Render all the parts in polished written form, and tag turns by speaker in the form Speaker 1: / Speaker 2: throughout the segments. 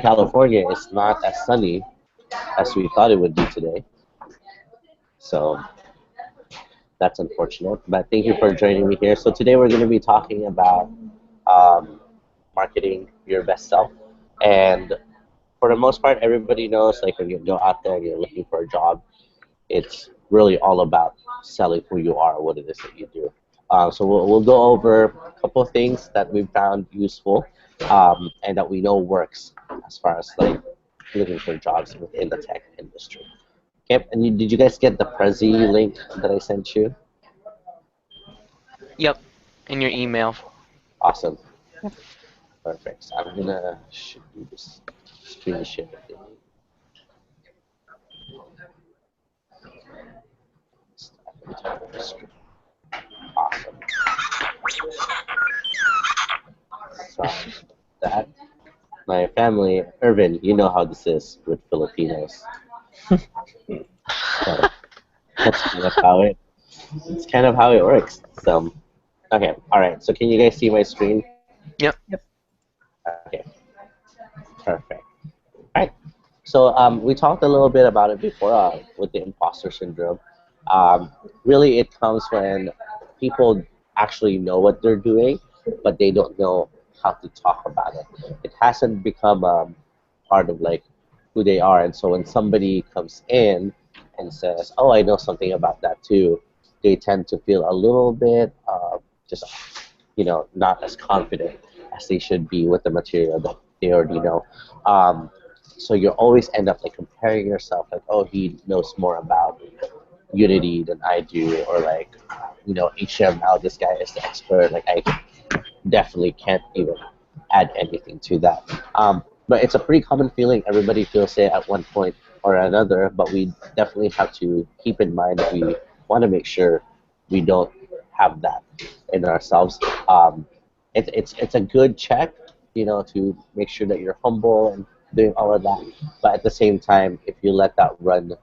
Speaker 1: California, it's not as sunny as we thought it would be today. So that's unfortunate. But thank you for joining me here. So today we're going to be talking about um, marketing your best self. And for the most part, everybody knows like when you go out there and you're looking for a job, it's really all about selling who you are, what it is that you do. So we'll go over a couple of things that we've found useful and that we know works as far as like looking for jobs within the tech industry. Okay, and did you guys get the Prezi link that I sent you?
Speaker 2: Yep, in your email.
Speaker 1: Awesome, perfect. So I'm gonna shoot you this screen share thing. Awesome. So that my family, Irvin, you know how this is with Filipinos. So that's kind of how it works. So okay, all right. So can you guys see my screen?
Speaker 2: Yep.
Speaker 1: Okay, perfect. All right. So we talked a little bit about it before with the imposter syndrome. Really, it comes when people actually know what they're doing, but they don't know how to talk about it. It hasn't become part of like who they are, and so when somebody comes in and says, "Oh, I know something about that too," they tend to feel a little bit just not as confident as they should be with the material that they already know. Um, so you always end up like comparing yourself, like, oh, he knows more about Unity than I do, or like, HTML, this guy is the expert. Like, I definitely can't even add anything to that. But it's a pretty common feeling. Everybody feels it at one point or another, but we definitely have to keep in mind that we want to make sure we don't have that in ourselves. It's a good check, to make sure that you're humble and doing all of that. But at the same time, if you let that run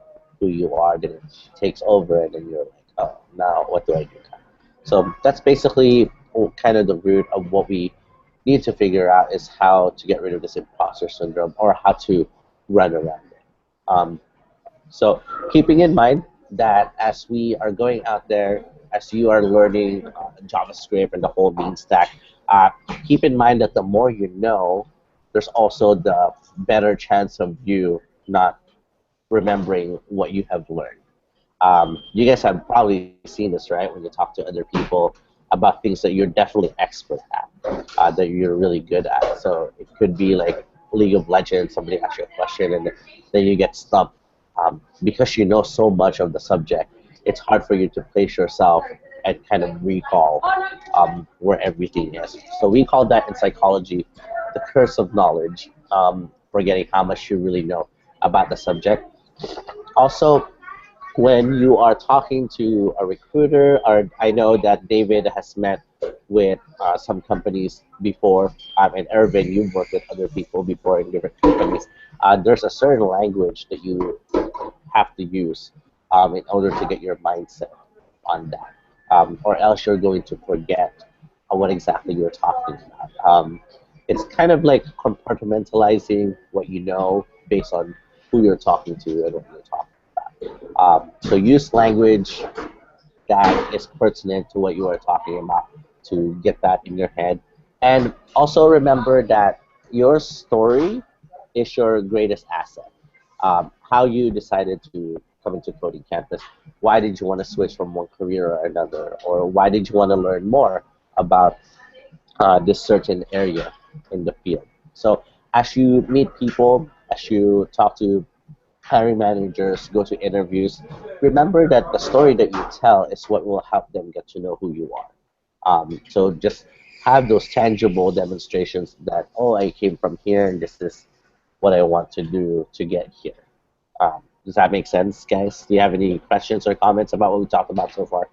Speaker 1: who you are, then it takes over, and then you're like, oh, now what do I do? So that's basically kind of the root of what we need to figure out is how to get rid of this imposter syndrome or how to run around it. Um, so keeping in mind that as we are going out there, as you are learning JavaScript and the whole bean stack, uh, keep in mind that the more you know, there's also the better chance of you not remembering what you have learned. You guys have probably seen this, right? When you talk to other people about things that you're definitely expert at, that you're really good at. So it could be like League of Legends, somebody asks you a question and then you get stumped. Because you know so much of the subject, it's hard for you to place yourself and kind of recall where everything is. So we call that in psychology the curse of knowledge, forgetting how much you really know about the subject. Also, when you are talking to a recruiter, or I know that David has met with some companies before, and Irvin, you've worked with other people before in different companies. There's a certain language that you have to use in order to get your mindset on that, or else you're going to forget what exactly you're talking about. It's kind of like compartmentalizing what you know based on who you're talking to and what you're talking about. So use language that is pertinent to what you are talking about to get that in your head. And also remember that your story is your greatest asset. How you decided to come into Coding Campus. Why did you want to switch from one career or another? Or why did you want to learn more about this certain area in the field? So as you meet people, as you talk to hiring managers, go to interviews, remember that the story that you tell is what will help them get to know who you are. So just have those tangible demonstrations that, oh, I came from here and this is what I want to do to get here. Does that make sense, guys? Do you have any questions or comments about what we talked about so far?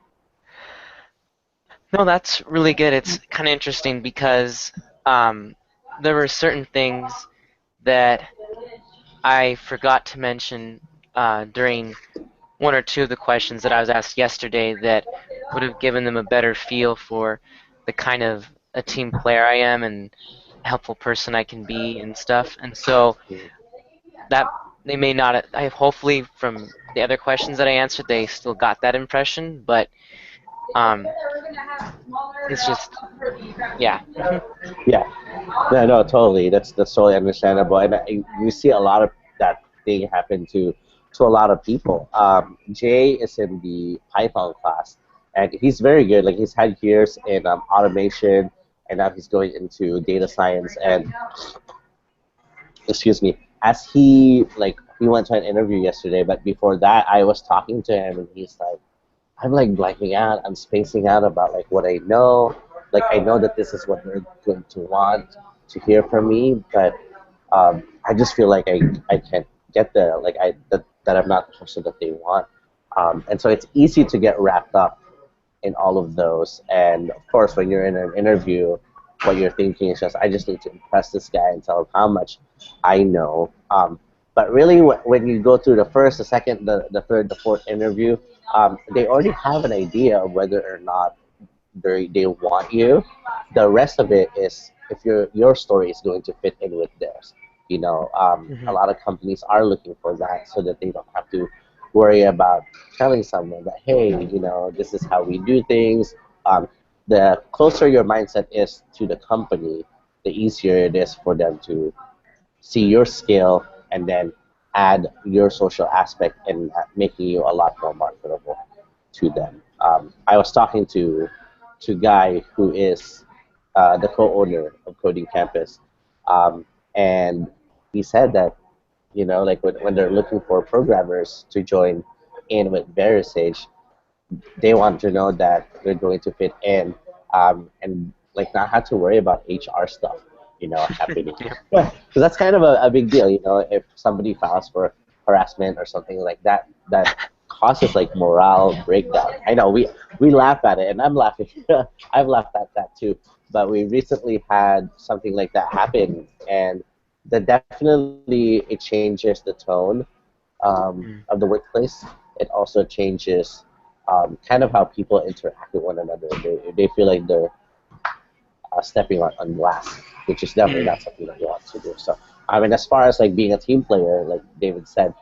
Speaker 2: No, that's really good. It's kind of interesting because um, there were certain things that I forgot to mention during one or two of the questions that I was asked yesterday that would have given them a better feel for the kind of a team player I am and helpful person I can be and stuff. And so that they may not. I hopefully from the other questions that I answered, they still got that impression. But um, it's just yeah.
Speaker 1: Yeah. No, no, totally. That's totally understandable, and you see a lot of that thing happen to a lot of people. Jay is in the Python class, and he's very good. Like he's had years in automation, and now he's going into data science. And excuse me, as he went to an interview yesterday, but before that, I was talking to him, and he's like, I'm like blanking out. I'm spacing out about like what I know. Like I know that this is what they're going to want to hear from me, but I just feel like I can't get there. Like that I'm not the person that they want. And so it's easy to get wrapped up in all of those. And of course, when you're in an interview, what you're thinking is just, I just need to impress this guy and tell him how much I know. But really, when you go through the first, the second, the third, the fourth interview, they already have an idea of whether or not they want you. The rest of it is if your story is going to fit in with theirs. A
Speaker 2: Hmm.
Speaker 1: lot of companies are looking for that so that they don't have to worry about telling someone that, hey, this is how we do things. The closer your mindset is to the company, the easier it is for them to see your skill and then add your social aspect and making you a lot more marketable to them. I was talking to Guy, who is the co-owner of Coding Campus, and he said that like when they're looking for programmers to join in with VeriSage, they want to know that they're going to fit in, and like not have to worry about HR stuff, happening.
Speaker 2: Yeah.
Speaker 1: Because that's kind of a big deal, if somebody files for harassment or something like that, that causes like morale breakdown. I know we laugh at it, and I'm laughing. I've laughed at that too. But we recently had something like that happen, and that definitely it changes the tone
Speaker 2: Mm.
Speaker 1: of the workplace. It also changes kind of how people interact with one another. They feel like they're stepping on glass, which is definitely
Speaker 2: Mm.
Speaker 1: not something that you want to do. So, I mean, as far as like being a team player, like David said,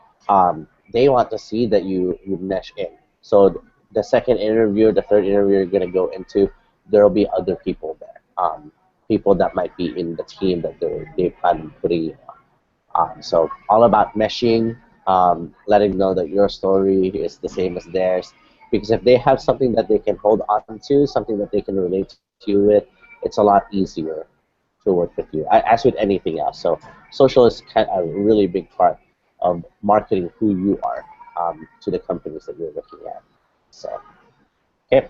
Speaker 1: they want to see that you mesh in. So the second interview, the third interview you're gonna go into, there will be other people there, people that might be in the team that they plan on putting you on. So all about meshing, letting them know that your story is the same as theirs. Because if they have something that they can hold on to, something that they can relate to you with, it's a lot easier to work with you, as with anything else. So social is kind of a really big part of marketing who you are to the companies that you're looking at. So, okay,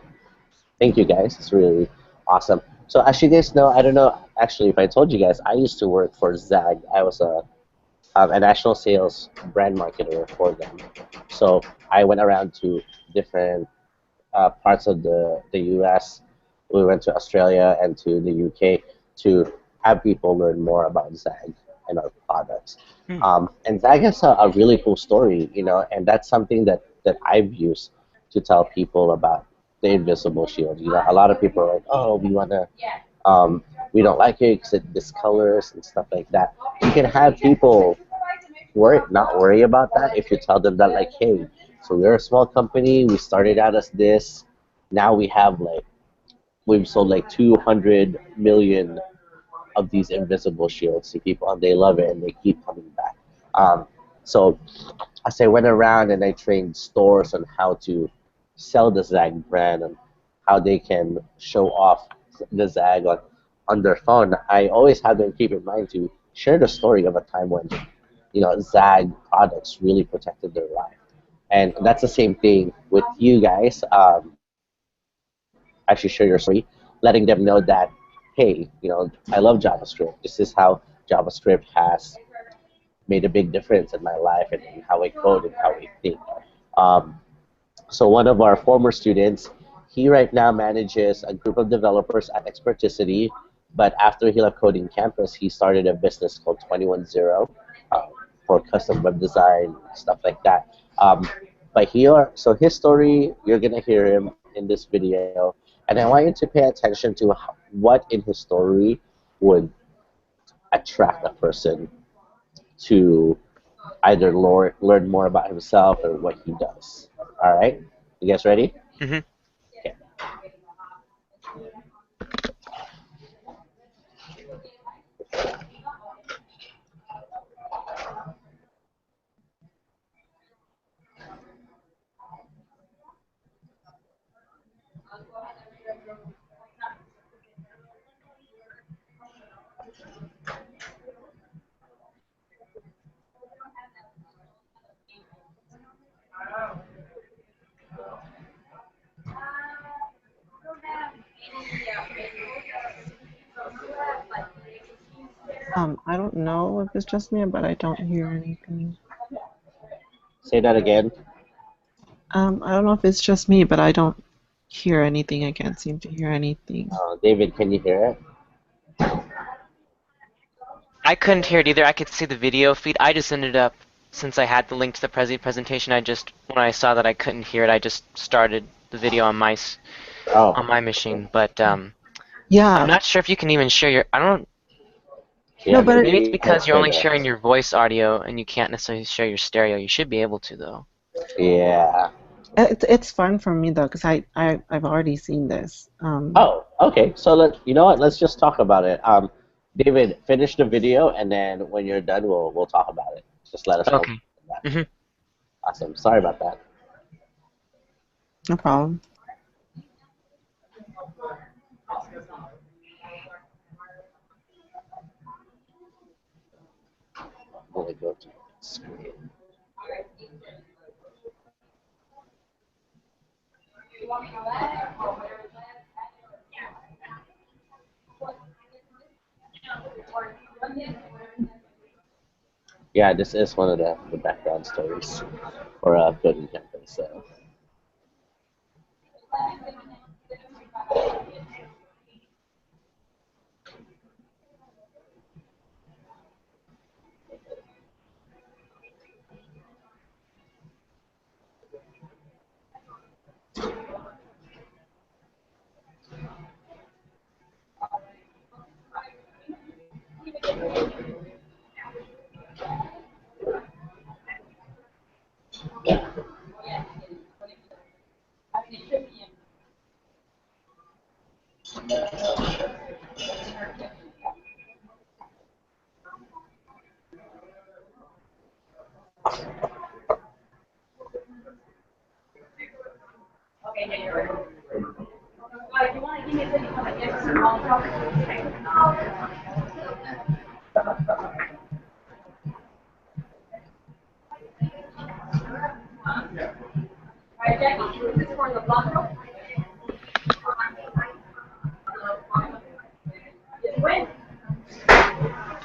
Speaker 1: thank you guys. It's really awesome. So as you guys know, I don't know actually if I told you guys, I used to work for Zag. I was a national sales brand marketer for them. So I went around to different parts of the US. We went to Australia and to the UK to have people learn more about Zag and our products.
Speaker 2: Mm.
Speaker 1: And Zag has a really cool story, and that's something that I've used to tell people about the Invisible Shield. A lot of people are like, oh, um, we don't like it because it discolors and stuff like that. You can have people not worry about that if you tell them that like, hey, so we're a small company, we started out as this, now we've sold like 200 million of these invisible shields to people, and they love it and they keep coming back. So as I went around and I trained stores on how to sell the Zag brand and how they can show off the Zag on their phone, I always had them keep in mind to share the story of a time when Zag products really protected their life. And that's the same thing with you guys. Actually, share your story, letting them know that, hey, I love JavaScript. This is how JavaScript has made a big difference in my life and in how I code and how I think. Um, so one of our former students, he right now manages a group of developers at Experticity, but after he left Coding Campus, he started a business called 210 for custom web design, stuff like that. But here, so his story, you're gonna hear him in this video, and I want you to pay attention to what in his story would attract a person to either learn more about himself or what he does. All right, you guys ready?
Speaker 2: Hmm.
Speaker 1: Okay.
Speaker 3: I don't know if it's just me, but I don't hear anything.
Speaker 1: Say that again.
Speaker 3: I don't know if it's just me, but I don't hear anything. I can't seem to hear anything.
Speaker 1: David, can you hear it?
Speaker 2: I couldn't hear it either. I could see the video feed. I just ended up, since I had the link to the presentation, when I saw that I couldn't hear it, I just started the video on
Speaker 1: Oh,
Speaker 2: my machine. But I'm
Speaker 3: Yeah,
Speaker 2: not sure if you can even share your. I don't.
Speaker 1: yeah,
Speaker 3: no, but
Speaker 2: Maybe it's
Speaker 1: maybe you can
Speaker 2: because you're
Speaker 1: share
Speaker 2: only
Speaker 1: that.
Speaker 2: sharing your voice audio and you can't necessarily share your stereo. You should be able to though.
Speaker 1: Yeah.
Speaker 3: it's fun for me though, because I've already seen this.
Speaker 1: Oh, okay. So you know what? Let's just talk about it. David, finish the video, and then when you're done, we'll talk about it. Just let us know.
Speaker 2: Okay. Hmm.
Speaker 1: Awesome. Sorry about that.
Speaker 3: No problem.
Speaker 1: Only go to screen. Yeah, this is one of the background stories for Coding Campus. So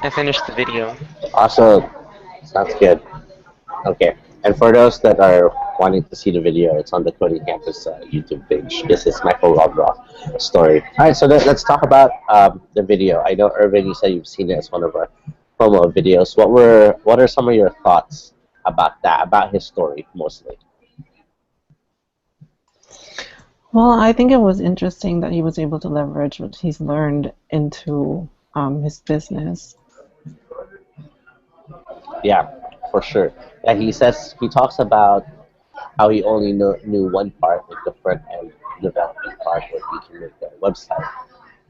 Speaker 2: I finished the video.
Speaker 1: awesome. Sounds good. Okay. And for those that are wanting to see the video, it's on the Coding Campus YouTube page. This is Michael Rogroff story. All right, so let's talk about the video. I know Irvin, you said you've seen it as one of our promo videos. What are some of your thoughts about that, about his story mostly?
Speaker 3: Well, I think it was interesting that he was able to leverage what he's learned into his business.
Speaker 1: Yeah, for sure. And he talks about how he only knew one part, like the front end development part, where he can make the website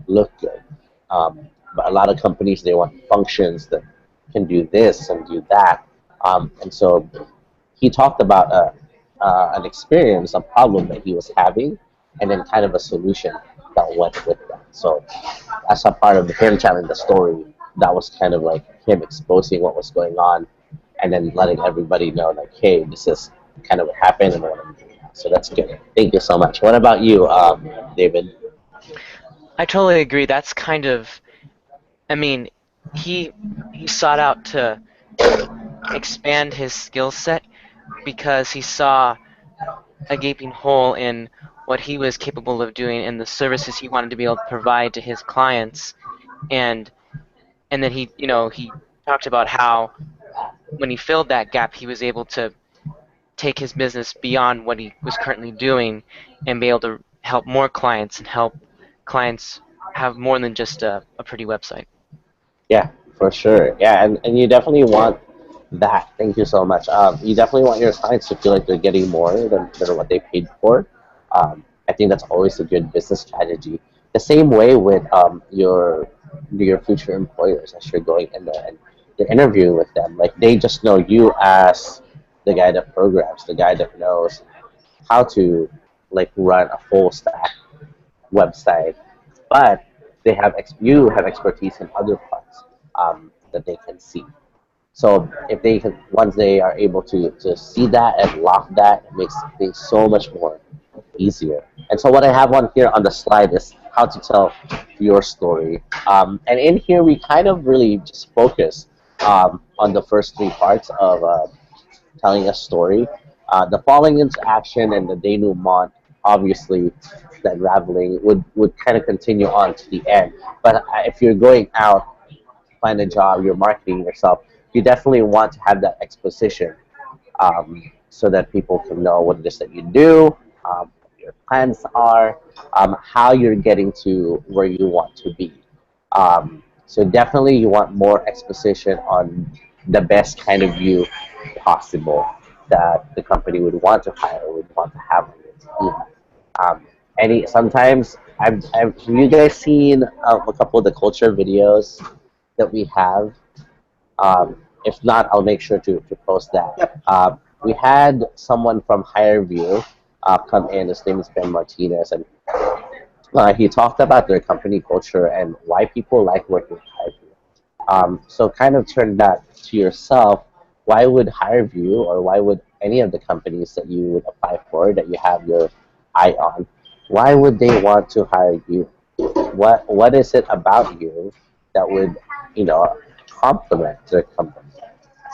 Speaker 1: look good. But a lot of companies, they want functions that can do this and do that. And so he talked about an experience, a problem that he was having, and then kind of a solution that went with that. So as a part of him telling the story, that was kind of like him exposing what was going on, and then letting everybody know, like, hey, this is kind of what happened and what I'm doing now. So that's good. Thank you so much. What about you, David?
Speaker 2: I totally agree. That's kind of. I mean, he he sought out to expand his skill set because he saw a gaping hole in what he was capable of doing and the services he wanted to be able to provide to his clients. And then he talked about how when he filled that gap, he was able to take his business beyond what he was currently doing and be able to help more clients and help clients have more than just a pretty website.
Speaker 1: Yeah, For sure. Yeah, and you definitely want that. Thank you so much. You definitely want your clients to feel like they're getting more than what they paid for. I think that's always a good business strategy. The same way with your future employers as you're going in there and you're interviewing with them. Like they just know you as the guy that programs, the guy that knows how to like run a full stack website, but you have expertise in other parts that they can see. So if they can, once they are able to see that and lock that, it makes things so much more easier. And so what I have on here on the slide is how to tell your story. And in here we kind of really just focus on the first three parts of telling a story. The falling into action and the denouement, obviously, the unraveling would kind of continue on to the end. But if you're going out find a job, you're marketing yourself, you definitely want to have that exposition so that people can know what it is that you do, what your plans are, how you're getting to where you want to be. So definitely you want more exposition on the best kind of you possible that the company would want to hire, would want to have on its team. Any sometimes have you guys seen a couple of the culture videos that we have? If not, I'll make sure to post that.
Speaker 4: Yep.
Speaker 1: We had someone from HireVue come in. His name is Ben Martinez, and he talked about their company culture and why people like working with HireVue. So kind of turn that to yourself. Why would HireVue or why would any of the companies that you would apply for that you have your eye on, why would they want to hire you? What is it about you that would, you know, complement their company?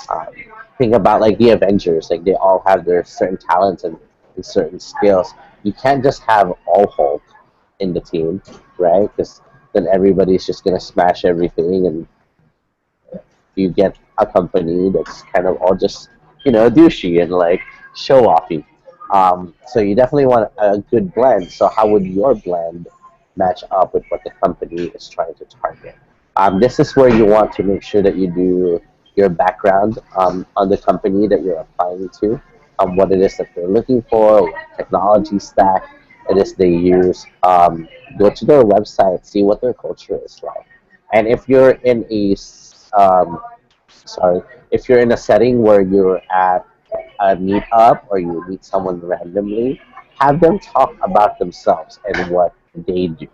Speaker 1: Um, think about like the Avengers, like they all have their certain talents and certain skills. You can't just have all Hulk in the team, right? Because then everybody's just gonna smash everything, and you get a company that's kind of all just douchey and like show offy. So you definitely want a good blend. So how would your blend match up with what the company is trying to target? This is where you want to make sure that you do your background on the company that you're applying to, what it is that they're looking for, what technology stack it is they use. Go to their website, see what their culture is like. And if you're in if you're in a setting where you're at a meetup or you meet someone randomly, have them talk about themselves and what they do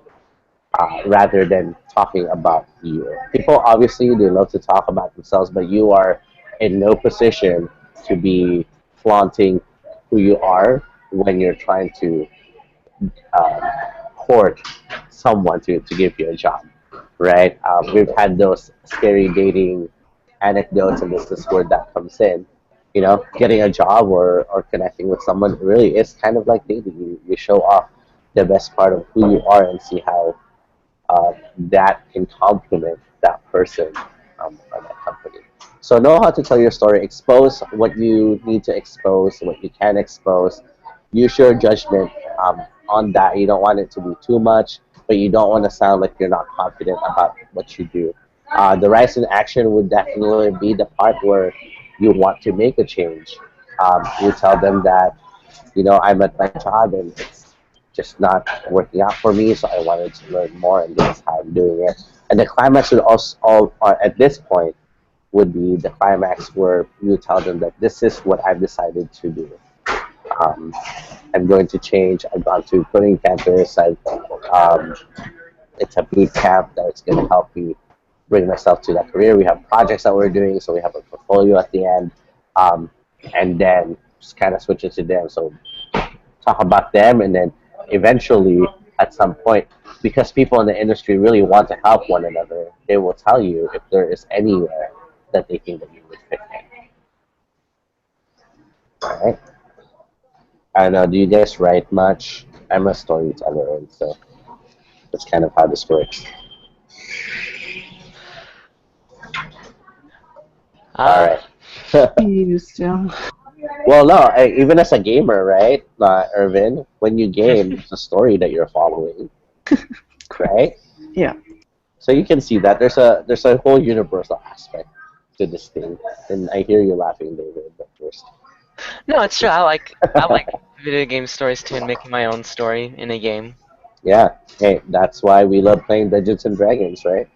Speaker 1: rather than talking about you. People obviously they love to talk about themselves, but you are in no position to be flaunting who you are when you're trying to um, court someone to give you a job, right? We've had those scary dating anecdotes, and this is where that comes in. Getting a job or connecting with someone really is kind of like dating. You show off the best part of who you are and see how that can complement that person or that company. So know how to tell your story. Expose what you need to expose, what you can expose. Use your judgment on that. You don't want it to be too much, but you don't want to sound like you're not confident about what you do. The rise in action would definitely be the part where you want to make a change. You tell them that, I'm at my job and it's just not working out for me, so I wanted to learn more, and this is how I'm doing it. And the climax would also, at this point, would be the climax where you tell them that this is what I've decided to do. Um, I'm going to change. I've gone to Coding Campus. It's a boot camp that's going to help me bring myself to that career. We have projects that we're doing, so we have a portfolio at the end, and then just kind of switch it to them. So talk about them, and then eventually, at some point, because people in the industry really want to help one another, they will tell you if there is anywhere that they think that you would fit in. All right. I don't know. Do you guys write much? I'm a storyteller, and so that's kind of how this works. All right.
Speaker 3: You used to.
Speaker 1: Well, no, even as a gamer, right, Irvin, when you game, it's a story that you're following, right?
Speaker 3: Yeah.
Speaker 1: So you can see that there's a whole universal aspect to this thing, and I hear you laughing, David. But first,
Speaker 2: No, it's true. I like video game stories too, and making my own story in a game.
Speaker 1: yeah, hey, that's why we love playing Dungeons and Dragons, right?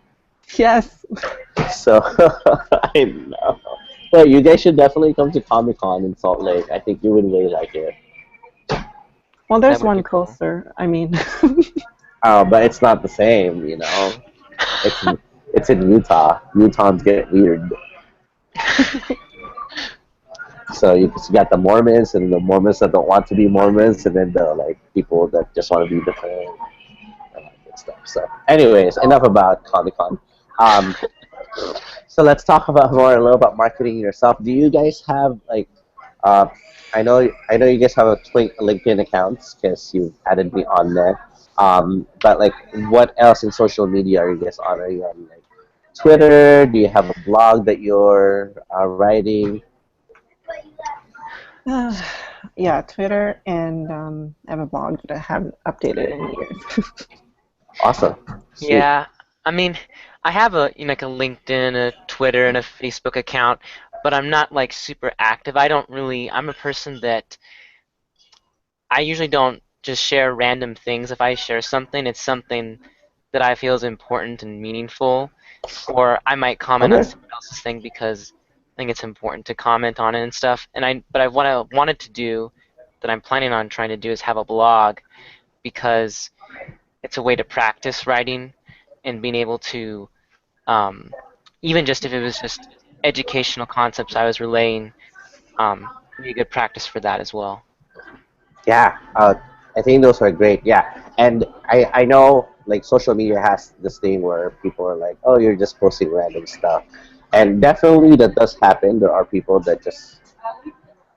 Speaker 3: Yes.
Speaker 1: So I know. But you guys should definitely come to Comic Con in Salt Lake. I think you would really like it.
Speaker 3: Well,
Speaker 2: That
Speaker 3: there's
Speaker 2: would be
Speaker 3: one
Speaker 2: cool.
Speaker 3: closer. I mean,
Speaker 1: But it's not the same, you know. It's it's in Utah. Utahns get weird. So you got the Mormons and the Mormons that don't want to be Mormons, and then the like people that just want to be different and all that good stuff. So, anyways, enough about Comic Con. Um, so let's talk about more a little about marketing yourself. Do you guys have like, uh, I know you guys have a LinkedIn accounts because you've added me on there. But like, what else in social media are you guys on? Are you on like Twitter? Do you have a blog that you're writing?
Speaker 3: yeah, Twitter and I have a blog that I haven't updated in years.
Speaker 1: Awesome. Sweet.
Speaker 2: Yeah, I mean, I have like a LinkedIn, a Twitter, and a Facebook account, but I'm not like super active. I don't really. I'm a person that I usually don't just share random things. If I share something, it's something that I feel is important and meaningful, or I might comment on
Speaker 1: Okay.
Speaker 2: someone else's thing because I think it's important to comment on it and stuff. But what I wanted to do, that I'm planning on trying to do, is have a blog because it's a way to practice writing and being able to, um, even just if it was just educational concepts I was relaying, be a good practice for that as well.
Speaker 1: Yeah, I think those are great. Yeah, and I know like social media has this thing where people are like, oh, you're just posting random stuff, and definitely that does happen. There are people that just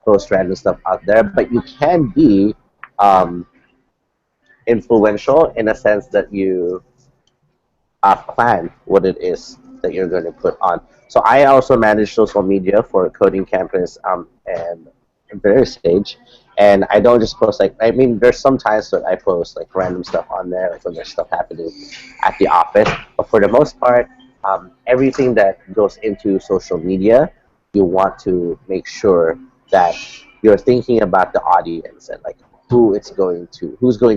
Speaker 1: post random stuff out there, but you can be um, influential in a sense that you plan what it is that you're going to put on. So I also manage social media for Coding Campus and various stage. And I don't just post like, I mean, there's some times that I post like random stuff on there, like when there's stuff happening at the office. But for the most part, everything that goes into social media, you want to make sure that you're thinking about the audience and like who's going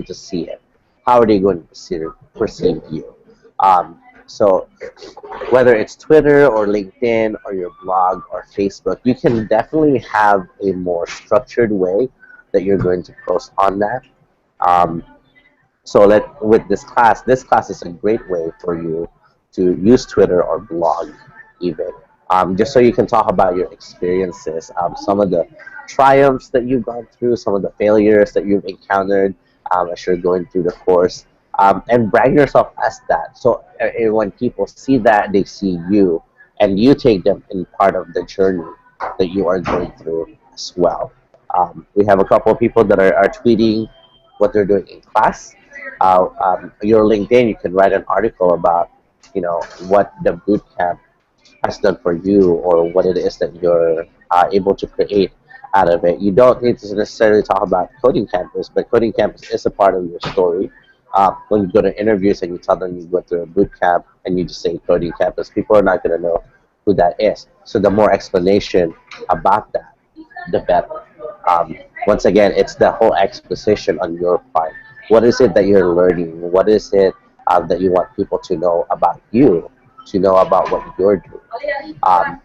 Speaker 1: to see it, how are they going to perceive you. So whether it's Twitter or LinkedIn or your blog or Facebook, you can definitely have a more structured way that you're going to post on that. Um, so with this class is a great way for you to use Twitter or blog even, just so you can talk about your experiences, some of the triumphs that you've gone through, some of the failures that you've encountered as you're going through the course, and brand yourself as that. So when people see that, they see you, and you take them in part of the journey that you are going through as well. We have a couple of people that are tweeting what they're doing in class. Your LinkedIn, you can write an article about, what the boot camp has done for you or what it is that you're able to create out of it. You don't need to necessarily talk about Coding Campus, but Coding Campus is a part of your story. When you go to interviews and you tell them you go through a boot camp and you just say Coding Campus, people are not going to know who that is. So the more explanation about that, the better. Um, Once again, it's the whole exposition on your part. What is it that you're learning? What is it that you want people to know about you, to know about what you're doing?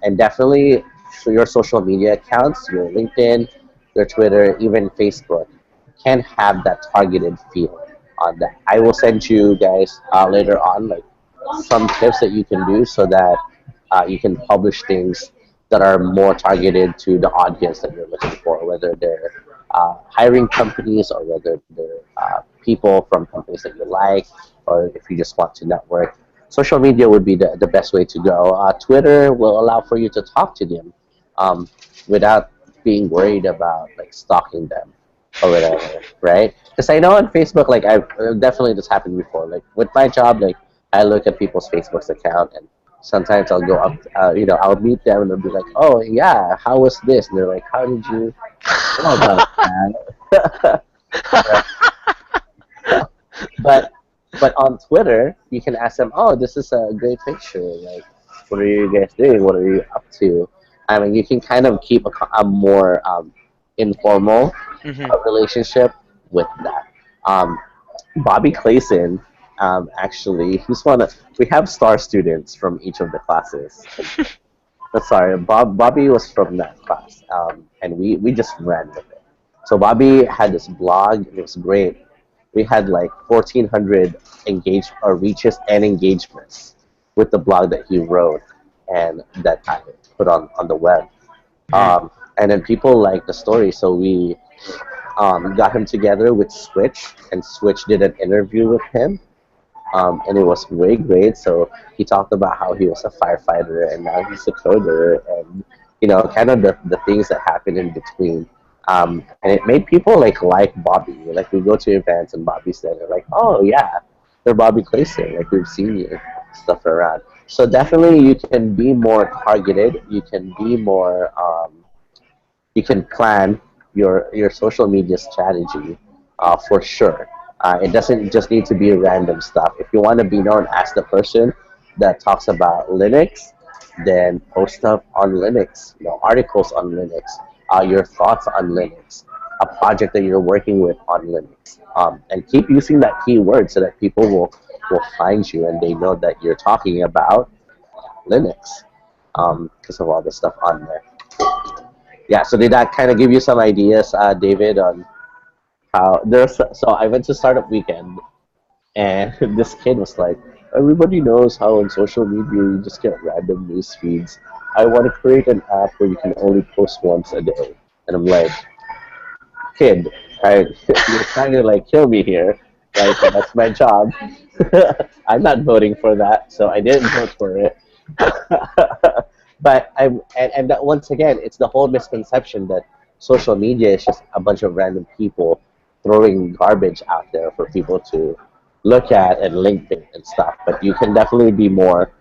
Speaker 1: And definitely through your social media accounts, your LinkedIn, your Twitter, even Facebook, can have that targeted feel on that. I will send you guys later on like some tips that you can do so that you can publish things that are more targeted to the audience that you're looking for, whether they're hiring companies or whether they're people from companies that you like, or if you just want to network. Social media would be the best way to go. Twitter will allow for you to talk to them um, without being worried about like stalking them or whatever, right? Because I know on Facebook, like I've definitely this happened before. Like with my job, like I look at people's Facebook's account and sometimes I'll go up, I'll meet them and they'll be like, oh yeah, how was this? And they're like, how did you know about that? but But on Twitter, you can ask them, "Oh, this is a great picture. Like, what are you guys doing? What are you up to?" I mean, you can kind of keep a more informal
Speaker 2: Mhm.
Speaker 1: relationship with that. Um, Bobby Clayson, actually, he's one of we have star students from each of the classes. Sorry, Bobby was from that class, and we just ran with it. So Bobby had this blog, and it was great. We had like 1,400 reaches and engagements with the blog that he wrote and that I put on the web.
Speaker 2: Mhm.
Speaker 1: And then people liked the story, so we got him together with Switch, and Switch did an interview with him, and it was way great. So he talked about how he was a firefighter and now he's a coder, and kind of the things that happened in between. And it made people like Bobby. Like we go to events and Bobby's there. They're like, oh yeah, they're Bobby Clayson. Like we've seen you stuff around. So definitely you can be more targeted. You can be more. You can plan your social media strategy for sure. It doesn't just need to be random stuff. If you want to be known as the person that talks about Linux, then post stuff on Linux, articles on Linux, your thoughts on Linux, a project that you're working with on Linux, and keep using that keyword so that people will find you and they know that you're talking about Linux because of all the stuff on there. Yeah, so did that kind of give you some ideas, David, on how there's so I went to Startup Weekend and this kid was like, everybody knows how on social media you just get random news feeds. I want to create an app where you can only post once a day. And I'm like, kid, you're trying to like kill me here. Like that's my job. I'm not voting for that, so I didn't vote for it. But and that once again, it's the whole misconception that social media is just a bunch of random people throwing garbage out there for people to look at and link it and stuff. But you can definitely be more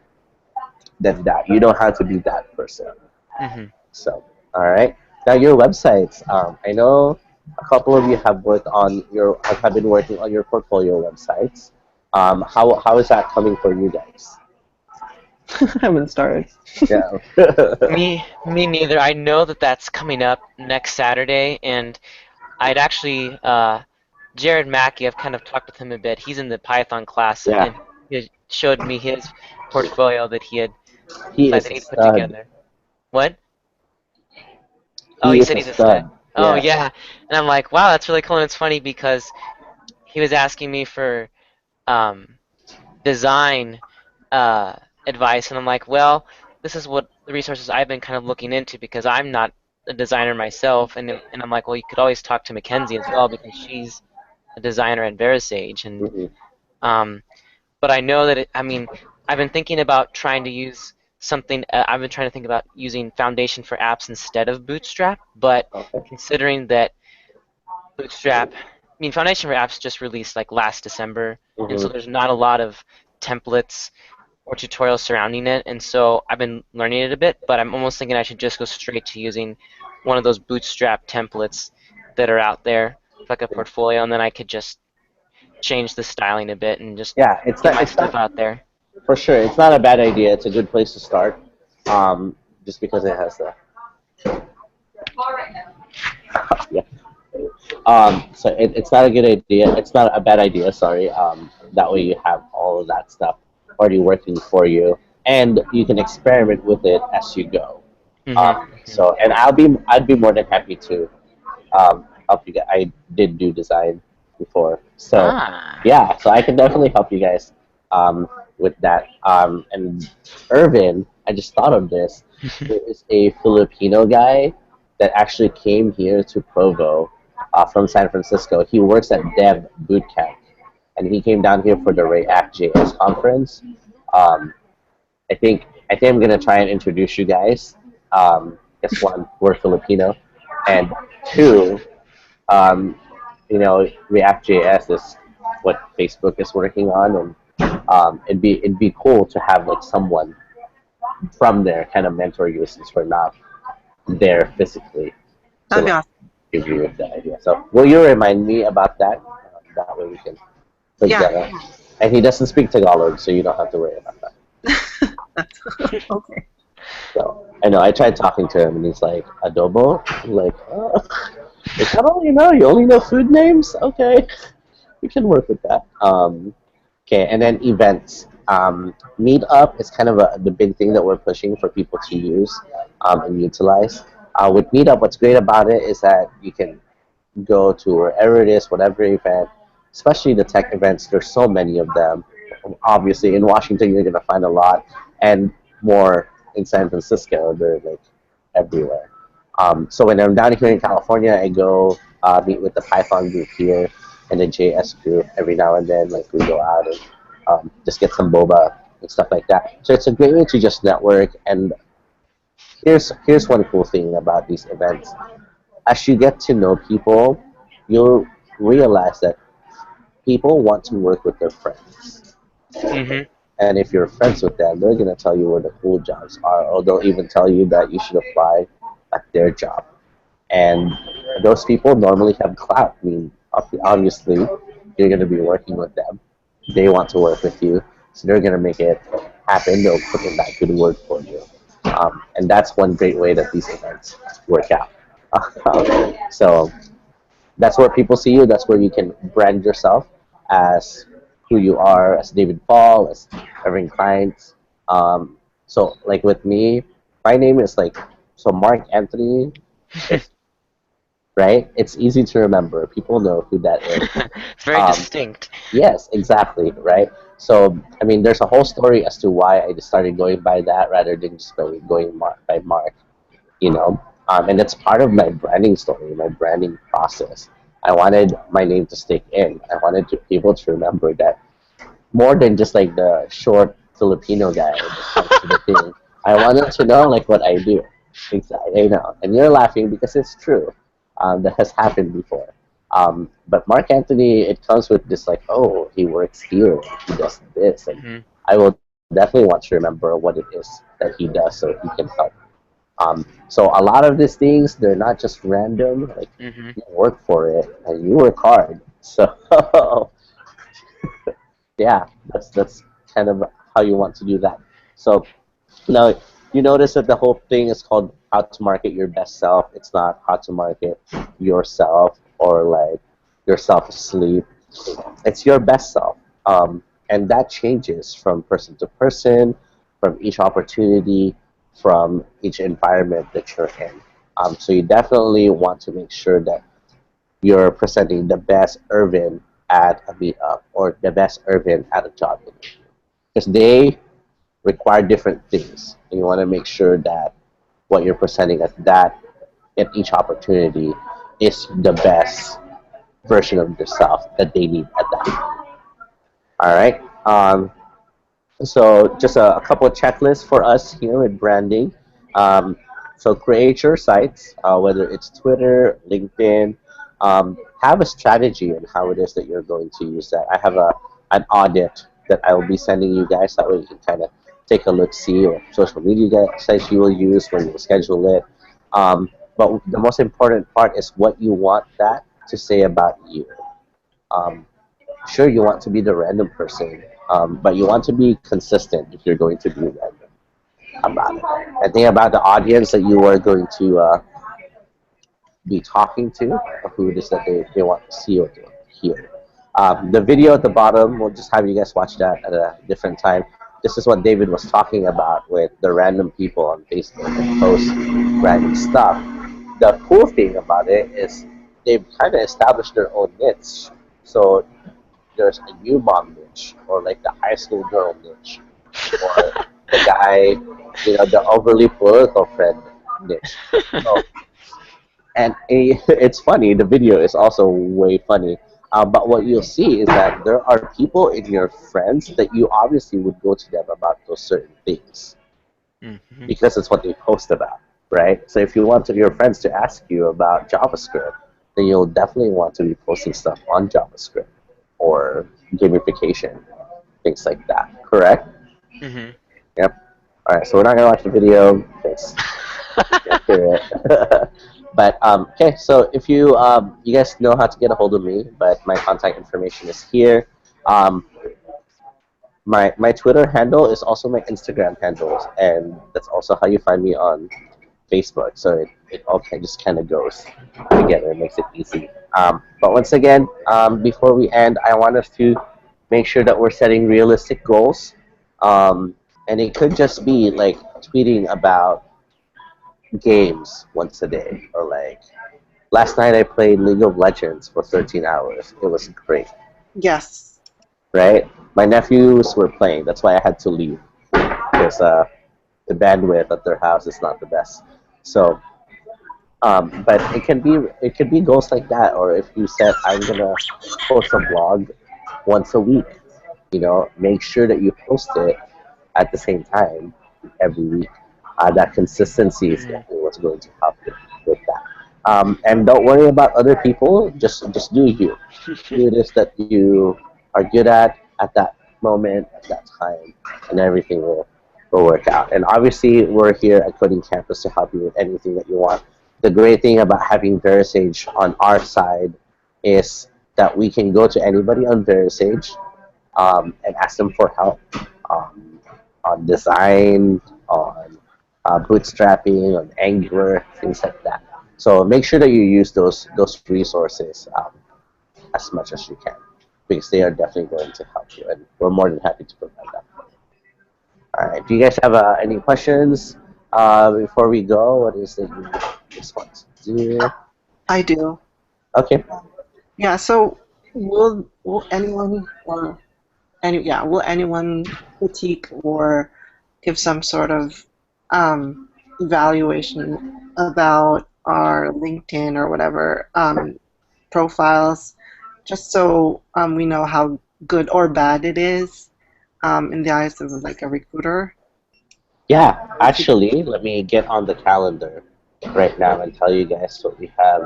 Speaker 1: than that. You don't have to be that person.
Speaker 2: Mhm.
Speaker 1: So, all right. Now your websites. I know a couple of you have been working on your portfolio websites. How is that coming for you guys?
Speaker 3: I haven't started.
Speaker 1: Yeah.
Speaker 2: Me neither. I know that that's coming up next Saturday, and I'd actually Jared Mackey. I've kind of talked with him a bit. He's in the Python class,
Speaker 1: Yeah.
Speaker 2: and he had showed me his portfolio that he had
Speaker 1: He
Speaker 2: that
Speaker 1: is a
Speaker 2: he'd put
Speaker 1: stud.
Speaker 2: together. What? Oh,
Speaker 1: He
Speaker 2: he
Speaker 1: is
Speaker 2: said
Speaker 1: a
Speaker 2: he's a stud.
Speaker 1: stud.
Speaker 2: Oh
Speaker 1: Yeah.
Speaker 2: yeah, and I'm like, wow, that's really cool. And it's funny because he was asking me for um, design uh, advice, and I'm like, well, this is what the resources I've been kind of looking into because I'm not a designer myself, and I'm like, well, you could always talk to Mackenzie as well because she's a designer at VeriSage, and
Speaker 1: Hmm.
Speaker 2: um, but I know that I mean, I've been thinking about trying to use something. I've been trying to think about using Foundation for apps instead of Bootstrap, but
Speaker 1: Okay.
Speaker 2: considering that Bootstrap, I mean, Foundation for apps just released like last December, and so
Speaker 1: Hmm.
Speaker 2: there's not a lot of templates or tutorials surrounding it, and so I've been learning it a bit, but I'm almost thinking I should just go straight to using one of those Bootstrap templates that are out there, like a portfolio, and then I could just change the styling a bit and just
Speaker 1: Yeah, it's
Speaker 2: get
Speaker 1: not.
Speaker 2: my
Speaker 1: It's
Speaker 2: stuff
Speaker 1: not
Speaker 2: out there.
Speaker 1: for sure. It's not a bad idea. It's a good place to start. Just because it has the yeah. So it's not a good idea. It's not a bad idea. Sorry. That way you have all of that stuff already working for you, and you can experiment with it as you go.
Speaker 2: Mhm. Mhm.
Speaker 1: So, and I'd be more than happy to help you guys. I did do design before, so
Speaker 2: Ah.
Speaker 1: yeah. So I can definitely help you guys with that. And Irvin, I just thought of this. There is a Filipino guy that actually came here to Provo from San Francisco. He works at Dev Bootcamp, and he came down here for the React JS conference. Um, I think I'm gonna try and introduce you guys. Guess one, we're Filipino, and two, um, React JS is what Facebook is working on, and it'd be cool to have like someone from there kind of mentor you since we're not there physically to
Speaker 3: That'd be
Speaker 1: like
Speaker 3: awesome.
Speaker 1: give you the idea. So will you remind me about that? That way we can put
Speaker 3: Yeah.
Speaker 1: that up. And he doesn't speak Tagalog, so you don't have to worry about that.
Speaker 3: Okay.
Speaker 1: So I know I tried talking to him, and he's like, "Adobo." I'm like, oh, like, I don't you know. You only know food names. Okay, we can work with that. Okay, and then events. Meetup is kind of the big thing that we're pushing for people to use and utilize. With Meetup, what's great about it is that you can go to wherever it is, whatever event, especially the tech events. There's so many of them. Obviously, in Washington, you're gonna find a lot, and more in San Francisco. They're like everywhere. So when I'm down here in California, I go meet with the Python group here and the JS group every now and then. Like we go out and just get some boba and stuff like that. So it's a great way to just network. And here's one cool thing about these events. As you get to know people, you'll realize that people want to work with their friends.
Speaker 2: Mhm.
Speaker 1: And if you're friends with them, they're gonna tell you where the cool jobs are, or they'll even tell you that you should apply at their job. And those people normally have clout. I mean, obviously, you're gonna be working with them. They want to work with you, so they're gonna make it happen. They'll put in that good word for you, and that's one great way that these events work out. So that's where people see you. That's where you can brand yourself as who you are, as David Paul, as Irving Clients. So like with me, my name is like so Mark Anthony, is, right? It's easy to remember. People know who that is.
Speaker 2: It's very
Speaker 1: Um,
Speaker 2: distinct.
Speaker 1: yes, exactly, right? So I mean, there's a whole story as to why I just started going by that rather than just going by Mark, you know. And it's part of my branding story, my branding process. I wanted my name to stick in. I wanted to people to remember that more than just like the short Filipino guy that comes to the thing. I wanted to know like what I do. Exactly, I know, and you're laughing because it's true. That has happened before. But Mark Anthony, it comes with this like, oh, he works here, he does this, and
Speaker 2: Mhm.
Speaker 1: I will definitely want to remember what it is that he does so he can help. So a lot of these things, they're not just random. Like
Speaker 2: Mhm.
Speaker 1: you work for it and you work hard. So yeah, that's kind of how you want to do that. So now you notice that the whole thing is called how to market your best self. It's not how to market yourself or like yourself asleep. It's your best self. And that changes from person to person, from each opportunity, from each environment that you're in. So you definitely want to make sure that you're presenting the best Irvin at a meetup or the best Irvin at a job interview. Because they require different things. And you want to make sure that what you're presenting at each opportunity is the best version of yourself that they need at that time. All right. So just a couple of checklists for us here with branding. Um, so create your sites, whether it's Twitter, LinkedIn. Have a strategy on how it is that you're going to use that. I have an audit that I will be sending you guys. That way you can kind of take a look, see what social media sites you will use when you schedule it. But the most important part is what you want that to say about you. Um, sure, you want to be the random person, but you want to be consistent if you're going to be random about it. And think about the audience that you are going to be talking to, or who it is that they want to see or to hear. The video at the bottom, we'll just have you guys watch that at a different time. This is what David was talking about with the random people on Facebook and post random stuff. The cool thing about it is they've kind of established their own niche. So there's a new mom niche, or like the high school girl niche, or the guy, the overly political friend niche. So, and it's funny. The video is also way funny. But what you'll see is that there are people in your friends that you obviously would go to them about those certain things
Speaker 2: Mhm.
Speaker 1: because it's what they post about, right? So if you want your friends to ask you about JavaScript, then you'll definitely want to be posting stuff on JavaScript or gamification, things like that. Correct?
Speaker 2: Mhm.
Speaker 1: Yep. All right. So we're not gonna watch the video because you can't hear it. But okay. So if you guys know how to get a hold of me, but my contact information is here. Um, my Twitter handle is also my Instagram handles, and that's also how you find me on Facebook. So it all just kind of goes together. It makes it easy. But once again, before we end, I want us to make sure that we're setting realistic goals. And it could just be like tweeting about games once a day, or like last night I played League of Legends for 13 hours. It was great,
Speaker 4: Yes.
Speaker 1: right? My nephews were playing. That's why I had to leave because the bandwidth at their house is not the best. So, but it could be goals like that, or if you said I'm gonna post a blog once a week, make sure that you post it at the same time every week. That consistency is
Speaker 2: Mm.
Speaker 1: definitely what's going to help you with that. And don't worry about other people. Just do you. Do this that you are good at that moment, at that time, and everything will work out. And obviously, we're here at Coding Campus to help you with anything that you want. The great thing about having VeriSage on our side is that we can go to anybody on VeriSage and ask them for help um, on design, on bootstrapping, on Angular, things like that. So make sure that you use those resources as much as you can, because they are definitely going to help you, and we're more than happy to provide that. All right. Do you guys have any questions before we go? What is it you just want to do?
Speaker 4: I do.
Speaker 1: Okay.
Speaker 4: Yeah, so will anyone or will anyone critique or give some sort of evaluation about our LinkedIn or whatever profiles, just so we know how good or bad it is in the eyes of like a recruiter?
Speaker 1: Yeah. Actually, let me get on the calendar right now and tell you guys what we have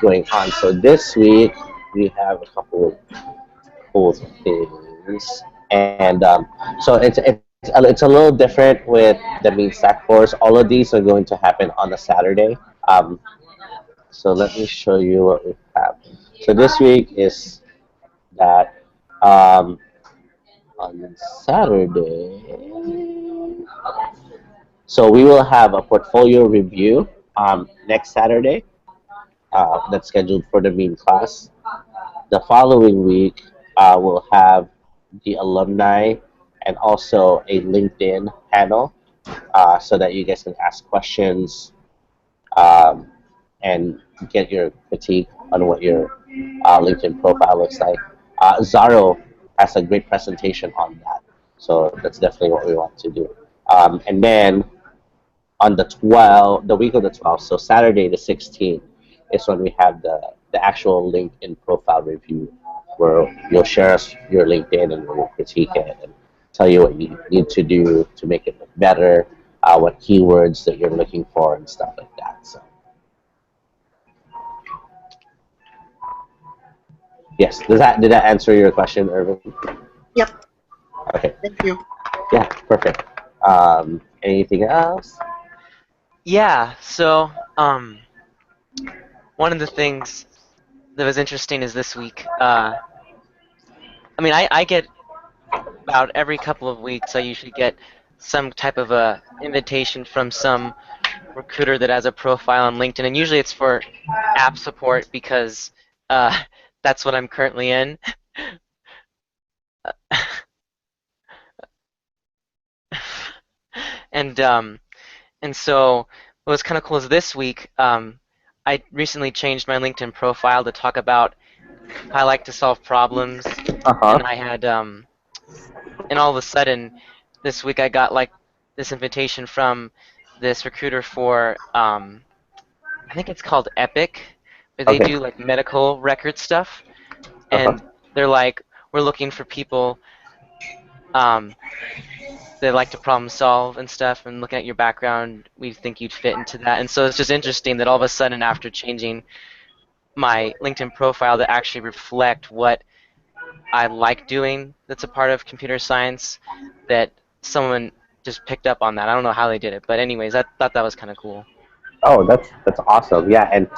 Speaker 1: going on. So this week we have a couple of cool things, and so it's a little different with the main stack course. All of these are going to happen on a Saturday. Um, so let me show you what we have. So this week is that um, on Saturday. So we will have a portfolio review next Saturday. That's scheduled for the main class. The following week, we'll have the alumni and also a LinkedIn panel so that you guys can ask questions um, and get your critique on what your LinkedIn profile looks like. Zaro has a great presentation on that, so that's definitely what we want to do. And then on the week of the 12th, so Saturday the 16th, is when we have the actual LinkedIn profile review, where you'll share us your LinkedIn and we'll critique it and tell you what you need to do to make it look better, what keywords that you're looking for and stuff like that. So yes, did that answer your question, Irvin?
Speaker 4: Yep.
Speaker 1: Okay,
Speaker 4: Thank you.
Speaker 1: yeah, perfect. Anything else?
Speaker 2: Yeah. So one of the things that was interesting is this week. I mean, I get about every couple of weeks. I usually get some type of a invitation from some recruiter that has a profile on LinkedIn, and usually it's for app support because uh, that's what I'm currently in. and and so what was kind of cool is this week I recently changed my LinkedIn profile to talk about how I like to solve problems,
Speaker 1: Uh huh.
Speaker 2: and I had and all of a sudden this week I got like this invitation from this recruiter for I think it's called Epic, where they
Speaker 1: Okay.
Speaker 2: do like medical record stuff,
Speaker 1: Uh huh.
Speaker 2: and they're like, we're looking for people um, that like to problem solve and stuff, and looking at your background, we think you'd fit into that. And so it's just interesting that all of a sudden, after changing my LinkedIn profile to actually reflect what I like doing that's a part of computer science, that someone just picked up on that. I don't know how they did it, but anyways, I thought that was kind of cool.
Speaker 1: Oh, that's awesome. Yeah, and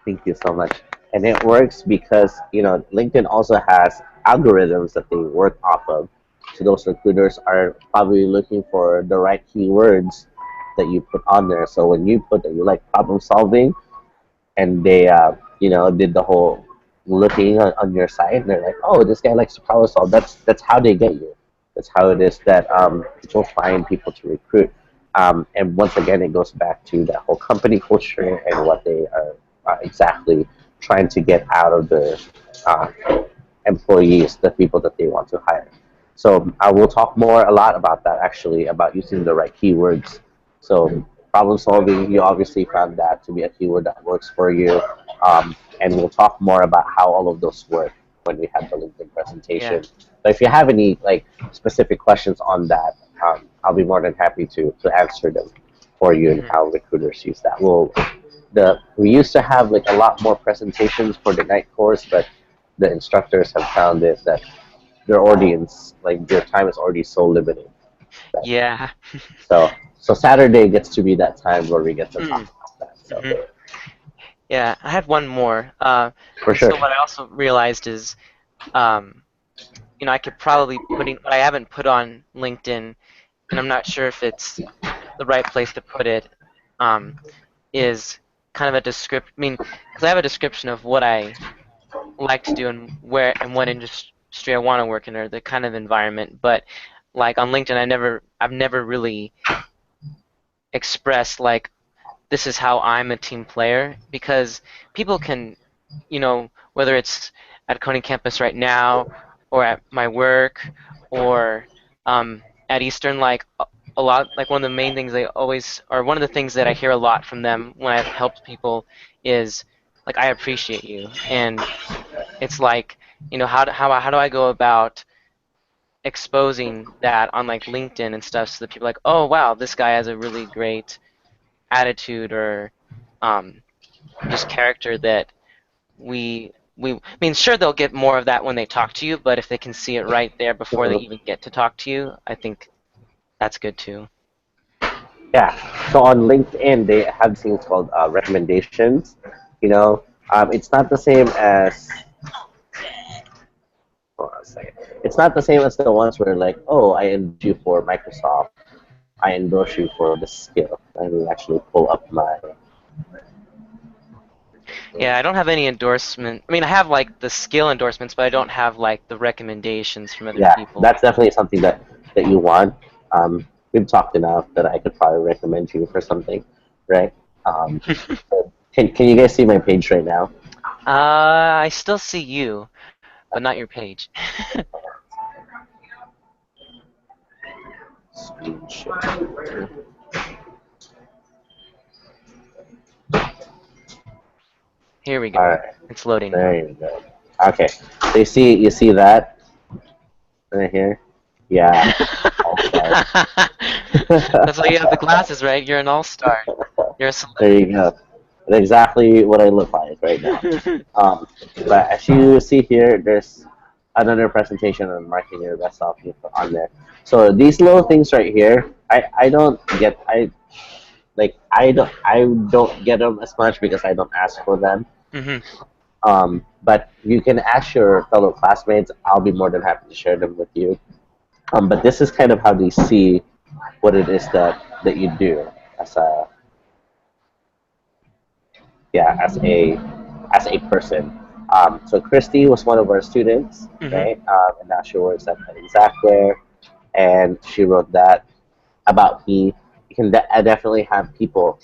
Speaker 1: thank you so much. And it works because LinkedIn also has algorithms that they work off of. So those recruiters are probably looking for the right keywords that you put on there. So when you put that you like problem solving, and they did the whole looking on your site, and they're like, oh, this guy likes to problem solve. That's how they get you. That's how it is that people find people to recruit. And once again, it goes back to that whole company culture and what they are exactly trying to get out of the uh, employees, the people that they want to hire. So I will talk more a lot about that, actually, about using the right keywords. So problem solving, you obviously found that to be a keyword that works for you. And we'll talk more about how all of those work when we have the LinkedIn presentation. But if you have any like specific questions on that, I'll be more than happy to answer them for you and how recruiters use that. We used to have like a lot more presentations for the night course, but the instructors have found it that their audience, like their time is already so limited.
Speaker 2: Yeah.
Speaker 1: So Saturday gets to be that time where we get to talk about that. So
Speaker 2: Yeah, I had one more.
Speaker 1: for sure.
Speaker 2: So what I also realized is, I could probably what I haven't put on LinkedIn, and I'm not sure if it's the right place to put it, is kind of a description. I mean, because I have a description of what I like to do and where and what industry I want to work in or the kind of environment. But like on LinkedIn, I've never really expressed like this is how I'm a team player, because people can, whether it's at Coding Campus right now or at my work or at Eastern, like a lot, like one of the main things they always, or one of the things that I hear a lot from them when I've helped people is like, I appreciate you. And it's like, how do I go about exposing that on like LinkedIn and stuff so that people are like, oh wow, this guy has a really great attitude or just character that I mean, sure, they'll get more of that when they talk to you, but if they can see it right there before they even get to talk to you, I think that's good too.
Speaker 1: Yeah. So on LinkedIn, they have things called recommendations. It's not the same as. Hold on a second. It's not the same as the ones where like, oh, I endorse you for Microsoft. I endorse you for this skill. I will actually pull up my.
Speaker 2: Yeah, I don't have any endorsement. I mean, I have like the skill endorsements, but I don't have like the recommendations from other people.
Speaker 1: That's definitely something that you want. We've talked enough that I could probably recommend you for something, right? Can you guys see my page right now?
Speaker 2: I still see you, but not your page.
Speaker 1: Screen share.
Speaker 2: Here we go.
Speaker 1: All right.
Speaker 2: It's loading.
Speaker 1: There you go. Okay. So you see that right here? Yeah.
Speaker 2: That's why you have the glasses, right? You're an all-star. You're a celebrity.
Speaker 1: There you go. That's exactly what I look like right now. But as you see here, there's another presentation on marketing your best self on there. So these little things right here, I don't get them as much because I don't ask for them. But you can ask your fellow classmates. I'll be more than happy to share them with you. But this is kind of how they see what it is that you do as a person. So Christy was one of our students, right? And now she works at Xactware, and she wrote that about me. You can definitely have people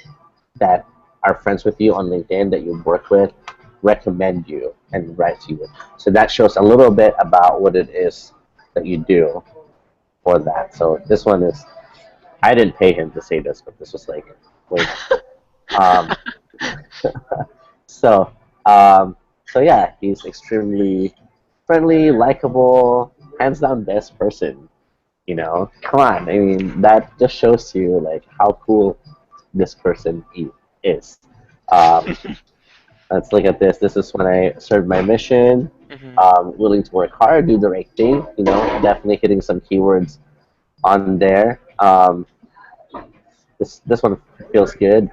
Speaker 1: that are friends with you on LinkedIn that you work with recommend you and write to you. So that shows a little bit about what it is that you do for that. So this one is, I didn't pay him to say this, but this was like, wait. So yeah, he's extremely friendly, likable, hands down best person. Come on. I mean, that just shows you like how cool this person is. Let's look at this. This is when I served my mission. Willing to work hard, do the right thing. Definitely hitting some keywords on there. This one feels good.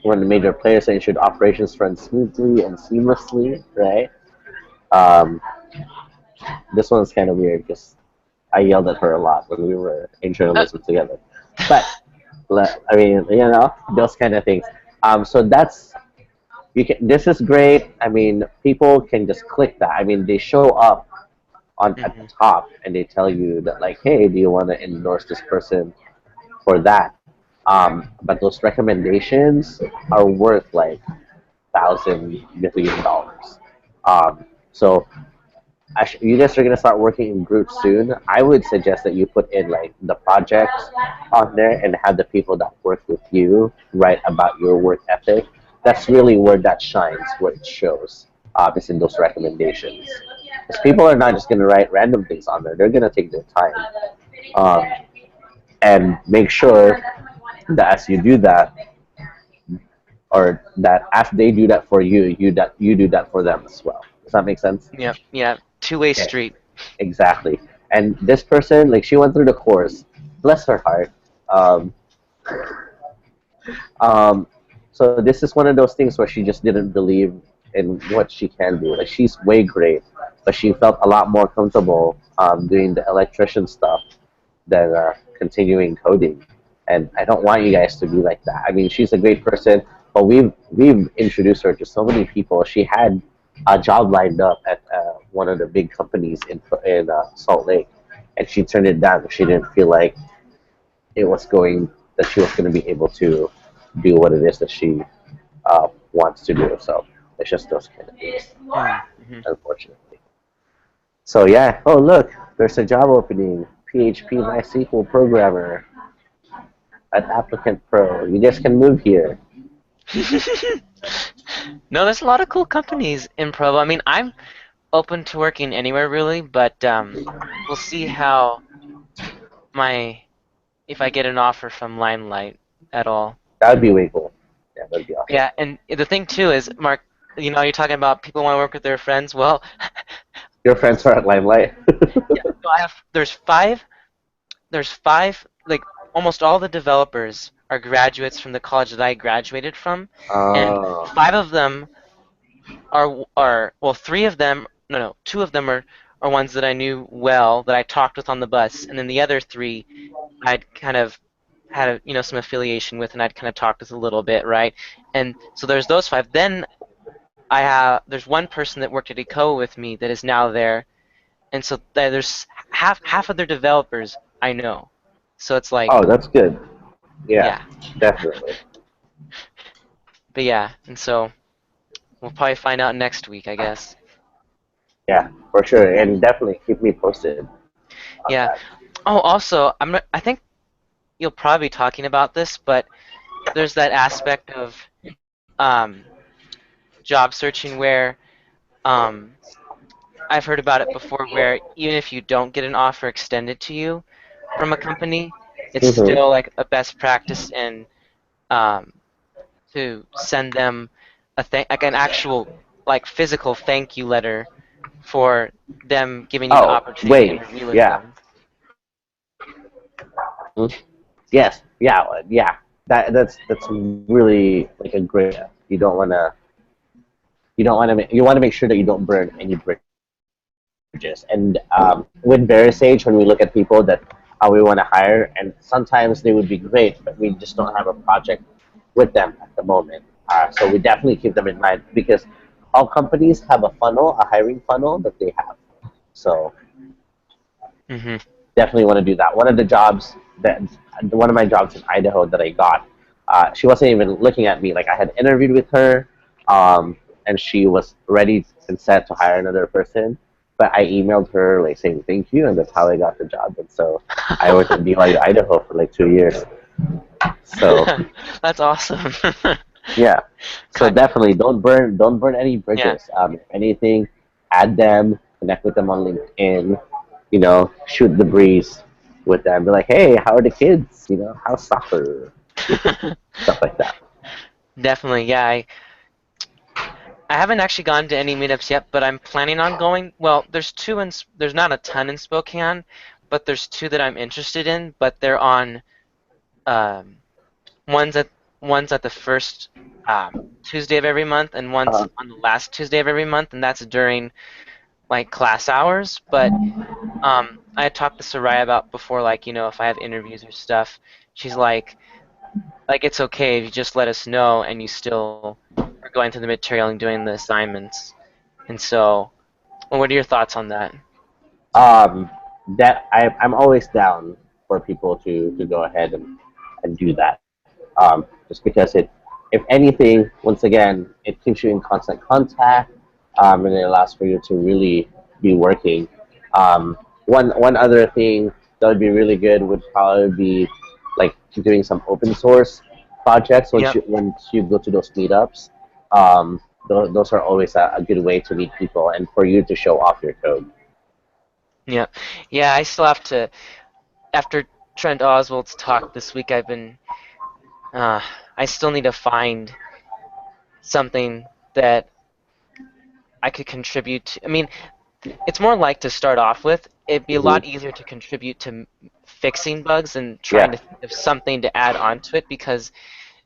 Speaker 1: One of the major players that ensured operations run smoothly and seamlessly, right? This one's kind of weird because I yelled at her a lot when we were in journalism together. But I mean, those kind of things. So that's you can. This is great. I mean, people can just click that. I mean, they show up on at the
Speaker 2: Mhm.
Speaker 1: top and they tell you that like, hey, do you want to endorse this person for that? But those recommendations are worth like $1,000 million. So you guys are gonna start working in groups soon. I would suggest that you put in like the projects on there and have the people that work with you write about your work ethic. That's really where that shines, where it shows. Is in those recommendations. Because people are not just gonna write random things on there. They're gonna take their time um, and make sure that as you do that, or that as they do that for you, you do that for them as well. Does that make sense?
Speaker 2: Yep. Yeah. Two-way
Speaker 1: Okay.
Speaker 2: street.
Speaker 1: Exactly. And this person, like, she went through the course. Bless her heart. Um, um, so this is one of those things where she just didn't believe in what she can do. Like, she's way great, but she felt a lot more comfortable doing the electrician stuff than continuing coding. And I don't want you guys to be like that. I mean, she's a great person, but we've introduced her to so many people. She had a job lined up at one of the big companies in Salt Lake, and she turned it down because she didn't feel like it was going that she was going to be able to do what it is that she wants to do. So it's just those kind of things,
Speaker 2: Mm-hmm.
Speaker 1: unfortunately. So yeah. Oh look, there's a job opening. PHP MySQL programmer at Applicant Pro. You guys can move here.
Speaker 2: No, there's a lot of cool companies in Provo. I mean, I'm open to working anywhere really, but we'll see how my if I get an offer from Limelight at all.
Speaker 1: That would be way cool. Yeah, that'd be awesome.
Speaker 2: Yeah, and the thing too is, Mark, you're talking about people want to work with their friends. Well,
Speaker 1: Your friends are at Limelight.
Speaker 2: yeah, so there's five, like almost all the developers are graduates from the college that I graduated from, and
Speaker 1: Oh,
Speaker 2: five of them are well, three of them, no, two of them are ones that I knew well that I talked with on the bus, and then the other three I'd kind of had some affiliation with, and I'd kind of talked with a little bit, right? And so there's those five. Then there's one person that worked at Ecoa with me that is now there, and so there's half of their developers I know. So it's like,
Speaker 1: oh, that's good. Yeah,
Speaker 2: yeah,
Speaker 1: definitely.
Speaker 2: but yeah, and so we'll probably find out next week, I guess.
Speaker 1: Yeah, for sure, and definitely keep me posted on
Speaker 2: Yeah.
Speaker 1: that.
Speaker 2: Oh, also, I think you'll probably be talking about this, but there's that aspect of um, job searching where um, I've heard about it before, where even if you don't get an offer extended to you from a company, it's
Speaker 1: Hmm.
Speaker 2: still like a best practice and um, to send them like an actual like physical thank you letter for them giving you the
Speaker 1: Oh,
Speaker 2: opportunity to
Speaker 1: wait.
Speaker 2: interview with
Speaker 1: Yeah.
Speaker 2: them.
Speaker 1: Mhm. Yes. Yeah. Yeah. That's really like a great. You want to make sure that you don't burn any bridges. And with Verisage, when we look at people that we want to hire, and sometimes they would be great, but we just don't have a project with them at the moment. So we definitely keep them in mind because all companies have a hiring funnel that they have. So
Speaker 2: Hmm.
Speaker 1: definitely want to do that. One of my jobs in Idaho that I got, she wasn't even looking at me. Like I had interviewed with her, and she was ready and set to hire another person. But I emailed her like saying thank you, and that's how I got the job. And so I worked at BYU Idaho for like 2 years. So
Speaker 2: That's awesome.
Speaker 1: yeah, so
Speaker 2: Cut.
Speaker 1: definitely don't burn any
Speaker 2: Yeah.
Speaker 1: bridges. If anything, add them, connect with them on LinkedIn. Shoot the breeze with them. Be like, hey, how are the kids? How's soccer? Stuff like that.
Speaker 2: Definitely, yeah. I haven't actually gone to any meetups yet, but I'm planning on going. Well, there's not a ton in Spokane, but there's two that I'm interested in. But they're on um, one's at one's at the first Tuesday of every month, and one's
Speaker 1: Uh,
Speaker 2: on the last Tuesday of every month, and that's during like class hours, but I had talked to Soraya about before, like, if I have interviews or stuff, she's like it's okay if you just let us know and you still are going through the material and doing the assignments. And so, well, what are your thoughts on that?
Speaker 1: Um, that I'm always down for people to go ahead and do that. Just because if anything, once again, it keeps you in constant contact, and it allows for you to really be working. One other thing that would be really good would probably be like doing some open source projects
Speaker 2: Yep.
Speaker 1: once you go to those meetups. Um, those are always a good way to meet people and for you to show off your code.
Speaker 2: Yep. Yeah, I still have to, after Trent Oswald's talk this week, uh, I still need to find something that I could contribute to. I mean, it's more like to start off with, it'd be a
Speaker 1: Hmm.
Speaker 2: lot easier to contribute to fixing bugs and trying
Speaker 1: Yeah.
Speaker 2: to think of something to add onto it, because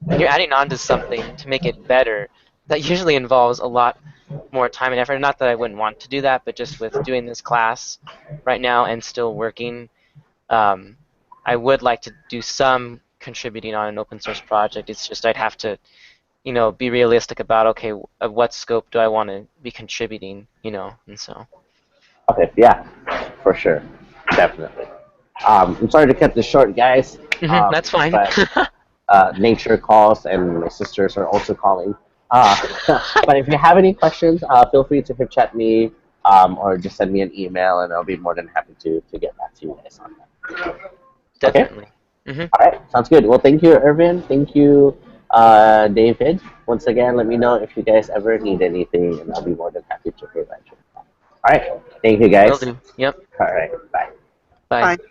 Speaker 2: when you're adding on to something to make it better, that usually involves a lot more time and effort. Not that I wouldn't want to do that, but just with doing this class right now and still working, um, I would like to do some contributing on an open source project. It's just I'd have to, be realistic about, okay, of what scope do I want to be contributing, and so.
Speaker 1: Okay. Yeah. For sure. Definitely. I'm sorry to cut this short, guys.
Speaker 2: That's fine.
Speaker 1: But nature calls, and my sisters are also calling. But if you have any questions, feel free to hip chat me or just send me an email, and I'll be more than happy to get back to you guys on that. Okay?
Speaker 2: Definitely.
Speaker 1: All right. Sounds good. Well, thank you, Irvin. Thank you, David. Once again, let me know if you guys ever need anything, and I'll be more than happy to provide you. All right. Thank you,
Speaker 2: Will
Speaker 1: guys.
Speaker 2: do. Yep.
Speaker 1: All right. Bye.
Speaker 2: Bye.
Speaker 4: Bye.